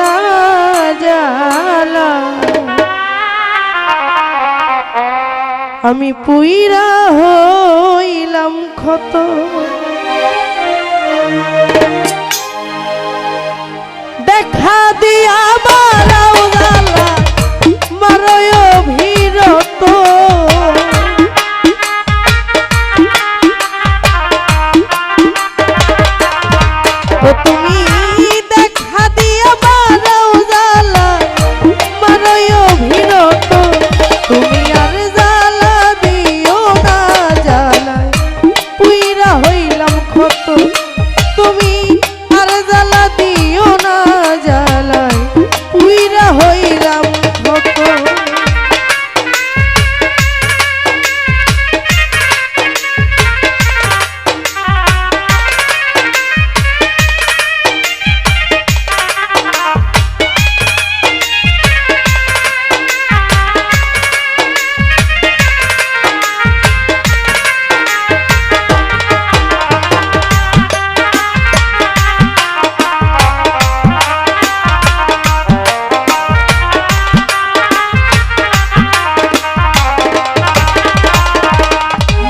না জ্বালা, আমি পুইরা হইলাম ক্ষত। দেখা দিয়া বারাও জ্বালা মারয় অভিরত, তুমি দেখা দিয়া বারাও জ্বালা মারয় অভিরত, তুমি আর জ্বালা দিও না জ্বালায় পুইরা হইলাম ক্ষত, তুমি আর জ্বালা দিও না জ্বালায় পুইরা হইলাম ক্ষত।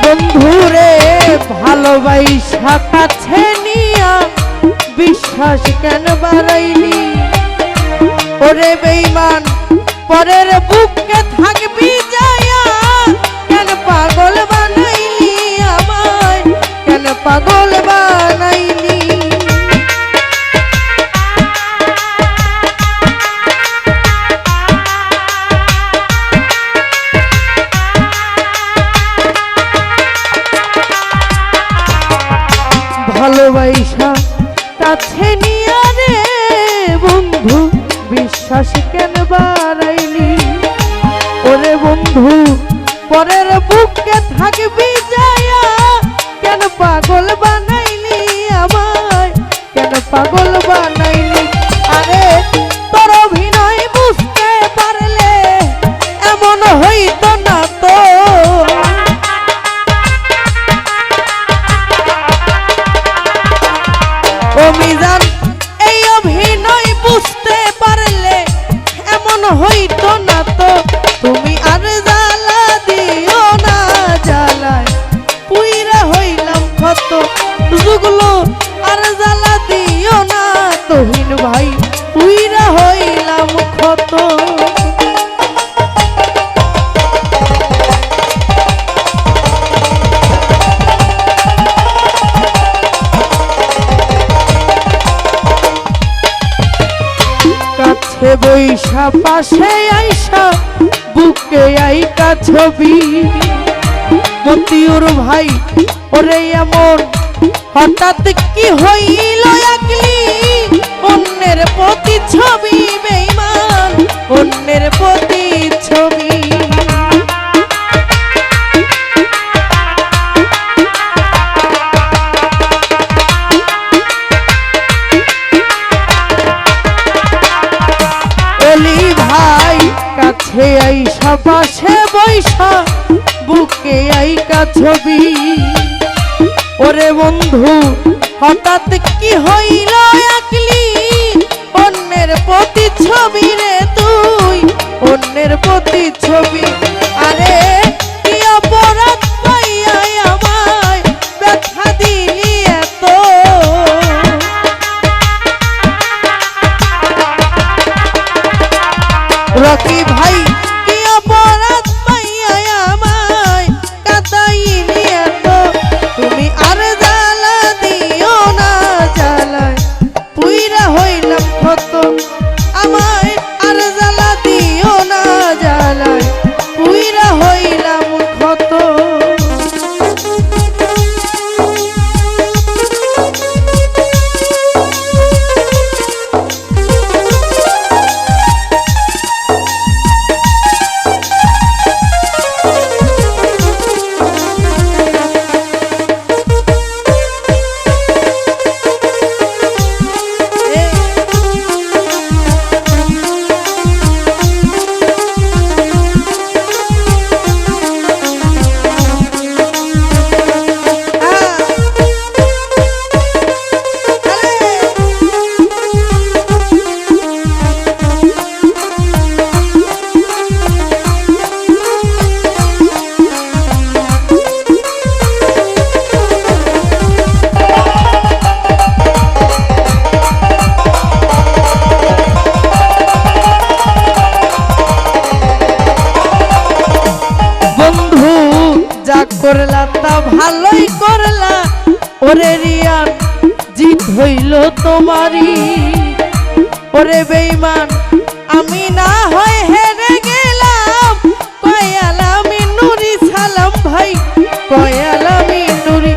বন্ধুরে ভালোবাসা কাছে নিয়া বিশ্বাস কেন বাড়াইলি, ওরে বেঈমান পরের বুকে থাকবি যায়া, কেন পাগল বানাইলি আমায়, কেন পাগল বানাইলি। ভালোবাসা কাছে নিয়া রে বন্ধু বিশ্বাস কেন বাড়াইলি, ওরে বন্ধু পরের বুকে থাকবি যায়া, কেন পাগল বানাইলি আমায়, কেন পাগল বানাইলি। আরে তোর অভিনয় বুঝতে পারলে এমন হইতো না তো, অভিযান এই অভিনয় বুঝতে পারলে এমন হইতো না তো, তুমি আর জ্বালা দিও না জ্বালায় পুইরা হইলাম ক্ষত, যুগলো আর জ্বালা দিও না তহিন ভাই পুইরা হইলাম ক্ষত। বৈশা পাশে আইসা বুকে আইকা ছবি, মতিউর ভাই ওরে এমন হঠাৎ কি হইল আগলি, অন্যের প্রতি ছবি বেঈমান অন্যের প্রতি ছবি। ভাই কাছে আইসা পাশে বৈশা বুকে আইকা ছবি, ওরে বন্ধু হঠাৎ কি হইল আকলি, অন্যের প্রতি ছবি রে তুই অন্যের প্রতি ছবি। আরে কি অপরাধ পাইয়া আমায় ব্যথা দিলি এত, রকি ভাই কি অপরাধ পাইয়া আমায় কাঁদাইলি এত, তুমি আর জ্বালা দিও না জ্বালায় পুইরা হইলাম ক্ষত, আমায় আর জ্বালা দিও না জ্বালায় পুইরা হইলাম করলা ওরে রিয়ান জিত হইল তোমারই ওরে বেঈমান আমি না হয় হেরে গেলাম কয়ালামি নুরি সালাম ভাই কয়ালামি নুরি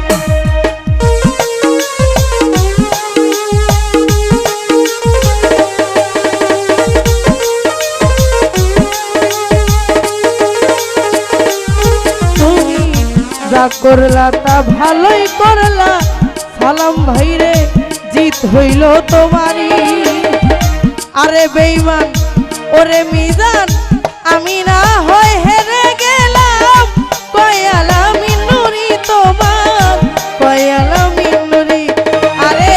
তুমি যা করলা তা ভালোই করলা সালাম ভাই রে জিত হইল তোমারই আরে বেঈমান ওরে মিজান আমি না হয় হেরে গেলাম কয়ালামি নুরি তোমার কয়ালামি নুরি আরে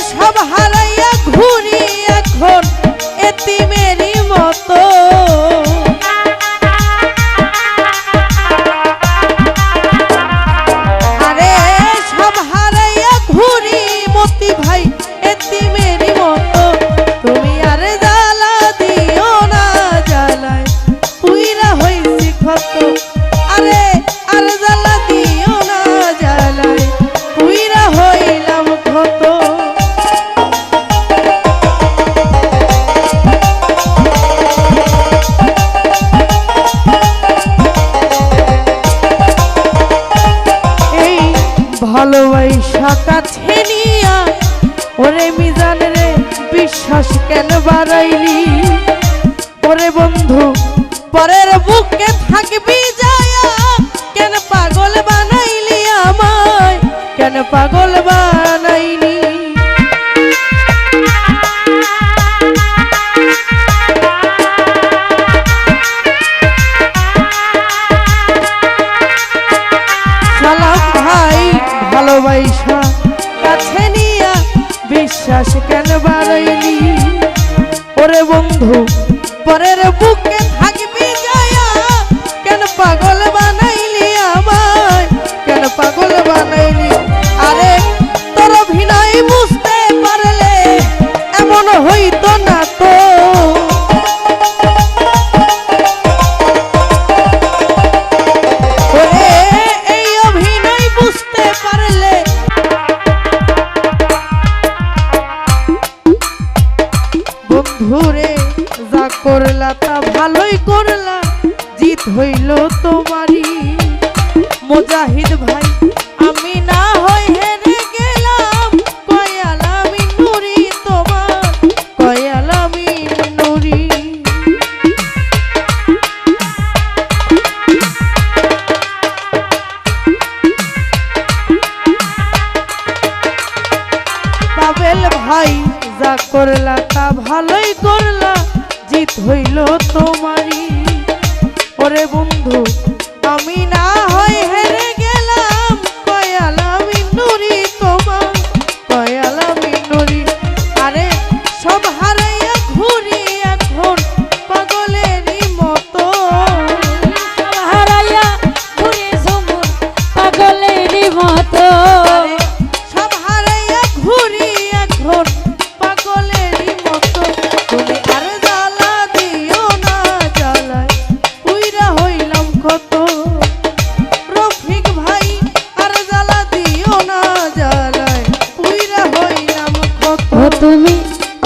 সব হারাইয়া ঘুরি এখন এতিমেরই মতো আরে সব হারাইয়া ঘুরি মতি ভাই এতিমেরই মতো তুমি আরে জ্বালা দিও না জ্বালায় পুইরা হইছি ক্ষত আরে আর জ্বালা দিও না জ্বালায় পুইরা হইলাম ক্ষত এই ভালোবাসা কাছে নিয়া ওরে মিজান রে বিশ্বাস কেন বাড়াইলি ওরে বন্ধু পরের বুকে থাকবি যায়া কেন পাগল বানাইলি আমায় কেন পাগল বানাইলি সালাম ভাই ভালোবাসা কাছে নিয়া বিশ্বাস কেন বাড়াইলি ওরে বন্ধু পরের বুকে থাকবি যায়া কেন পাগল বানাইলি আমায় কেন পাগল বানাইলি আরে তোর অভিনয় বুঝতে পারলে এমন হইতো না তো ওরে এই অভিনয় বুঝতে পারলে বন্ধুরে যা করলা তা ভালোই করলা জিত হইল তোমারই মুজাহিদ ভাই আমি না হয় হেরে গেলাম কয়ালামি নুরি তোমার কয়ালামি নুরি পাবেল ভাই যা করলা তা ভালোই করলা জিত হইল তোমারই ওরে বন্ধু আমি না হয় হেরে গেলাম কয়ালামি নুরি তোমার কয়ালামি নুরি আরে সব হারাইয়া ঘুরি এখন পাগলেরই মতো সব হারাইয়া ঘুরে ঝুমুর পাগলেরই মতো সব হারাইয়া ঘুরি এখন পাগলেরই মতো তুমি আর জ্বালা দিও না জ্বালায় পুইরা হইলাম কত রফিক ভাই আর জ্বালা দিও না জ্বালায় পুইরা হইলাম কত ও তুমি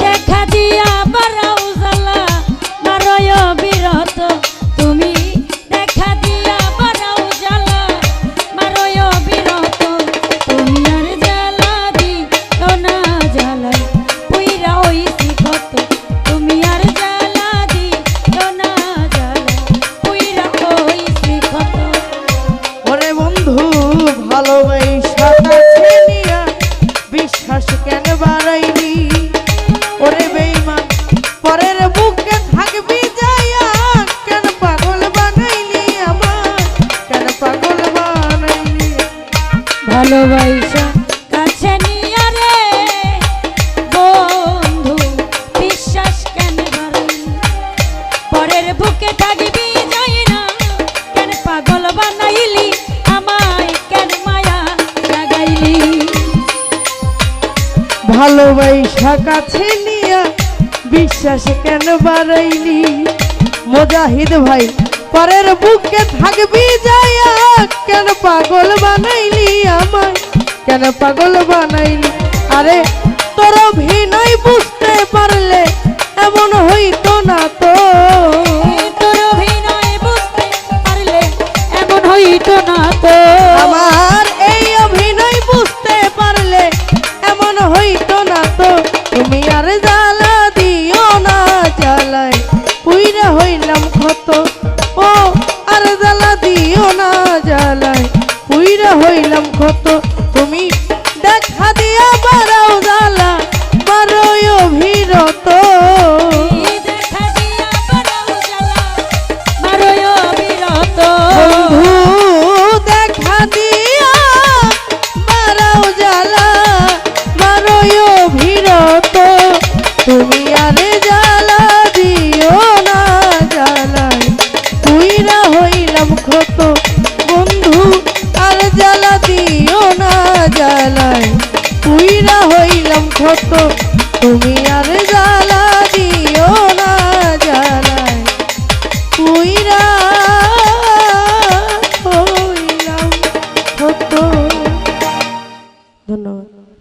দেখা দিয়া বারাও জ্বালা মারয় বিরত তুমি দেখা দিয়া বারাও জ্বালা মারয় বিরত তুমি আর জ্বালা দিও না জ্বালাই পুইরা হইছি কত তুমি আর জ্বালা দিও না জ্বালাই পুইরা হইছি কত ওরে বন্ধু ভালোবাসা কাছে নিয়া বিশ্বাস কেন বাড়াইলি ওরে বেঈমান পরের বুকে থাকবি যায়া কেন পাগল বানাইলি আমার কেন পাগল বানাইলি ভালোবাসা কাছে নিয়া রে বন্ধু বিশ্বাস কেন বাড়াইলি পরের বুকে থাকবি যাই না কেন পাগল বানাইলি আমায় কেন মায়া লাগাইলি ভালোবাসা কাছে নিয়া বিশ্বাস কেন বাড়াইলি মুজাহিদ ভাই পরের বুকে থাকবি যায়া কেন পাগল বানাইলি আমায় কেন পাগল বানাইলি আরে তোর অভিনয় বুঝতে পারলে এমন হইতো না তো তোর অভিনয় বুঝতে পারলে এমন হইতো না তো আমার এই অভিনয় বুঝতে পারলে এমন হইতো না তো তুমি আর জ্বালা দিও না জ্বালায় পুইরা হইলাম ক্ষত ও আর জ্বালা দিও না জ্বালায় পুইরা হইলাম ক্ষত তুমি দেখা দিয়া বাড়াও জ্বালা বারোই অভিরত দেখা দিয়া বাড়াও জ্বালা মারোয় অবিরত বন্ধু দেখা দিয়া বাড়াও জ্বালা বারোই অভিরত তুমি আরে জ্বালা দিও না জ্বালায় পুইরা হইলাম ক্ষত বন্ধু আর জ্বালা দিও না জ্বালায় পুইরা হইলাম ক্ষত তুমি আর জ্বালা দিও না জ্বালায় পুইরা হইলাম ক্ষত ধন্যবাদ।